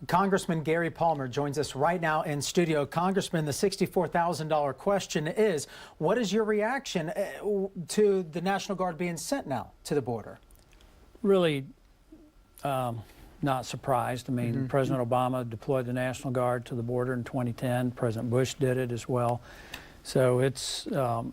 Congressman Gary Palmer joins us right now in studio. Congressman, the $64,000 question is, what is your reaction to the National Guard being sent now to the border? Really not surprised. I mean, President Obama deployed the National Guard to the border in 2010. President Bush did it as well. So it's not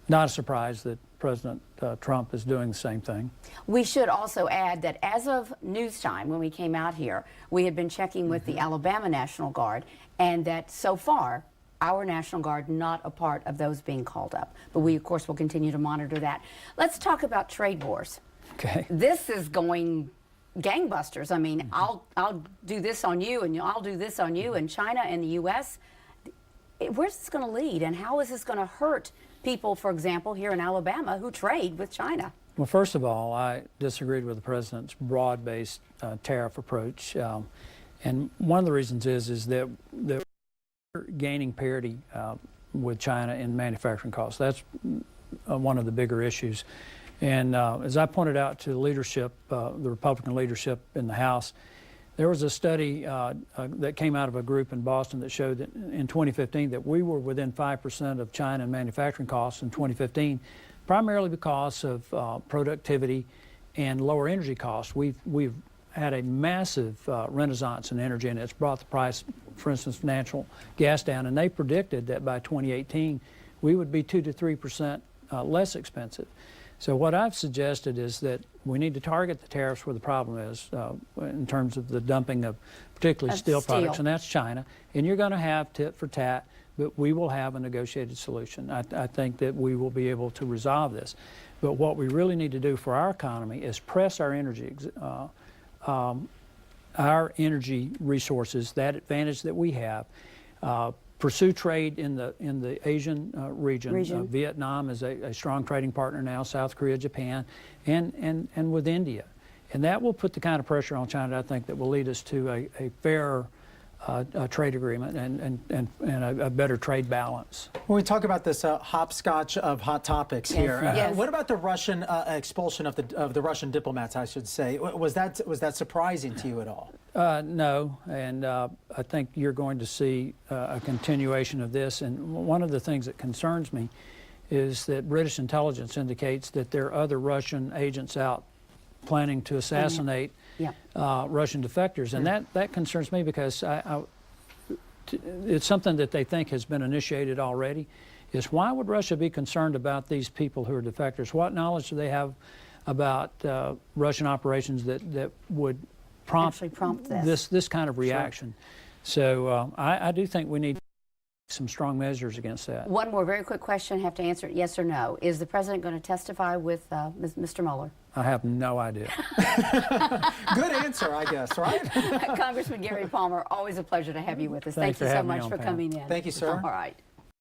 a surprise that President Trump is doing the same thing. We should also add that as of news time, when we came out here, we had been checking with the Alabama National Guard, and that so far, our National Guard not a part of those being called up. But we, of course, will continue to monitor that. Let's talk about trade wars. Okay. This is going gangbusters. I mean, I'll do this on you, and I'll do this on you, and China and the U.S. Where's this going to lead, and how is this going to hurt people, for example, here in Alabama who trade with China? Well, first of all, I disagreed with the president's broad-based tariff approach, and one of the reasons is that we're gaining parity with China in manufacturing costs. That's one of the bigger issues. And as I pointed out to the leadership, the Republican leadership in the House, there was a study that came out of a group in Boston that showed that in 2015 that we were within 5% of China in manufacturing costs in 2015, primarily because of productivity and lower energy costs. We've had a massive renaissance in energy, and it's brought the price, for instance, of natural gas down. And they predicted that by 2018 we would be 2 to 3% less expensive. So what I've suggested is that we need to target the tariffs where the problem is in terms of the dumping of particularly steel products, and that's China. And you're going to have tit for tat, but we will have a negotiated solution. I think that we will be able to resolve this. But what we really need to do for our economy is press our energy resources, that advantage that we have, pursue trade in the Asian region. Vietnam is a strong trading partner now, South Korea, Japan, and with India. And that will put the kind of pressure on China, I think, that will lead us to a fair trade agreement and a better trade balance. When we talk about this hopscotch of hot topics here, what about the Russian expulsion of the Russian diplomats, I should say? Was that surprising to you at all? No, and I think you're going to see a continuation of this. And one of the things that concerns me is that British intelligence indicates that there are other Russian agents out planning to assassinate Russian defectors, and that concerns me because it's something that they think has been initiated already. Is why would Russia be concerned about these people who are defectors? What knowledge do they have about Russian operations that would prompt this kind of reaction? So I do think we need some strong measures against that. One more very quick question. I have to answer it yes or no. Is the president going to testify with Mr. Mueller? I have no idea. Good answer, I guess, right? Congressman Gary Palmer, always a pleasure to have you with us. Thank you so much for coming in. Thank you, sir. All right.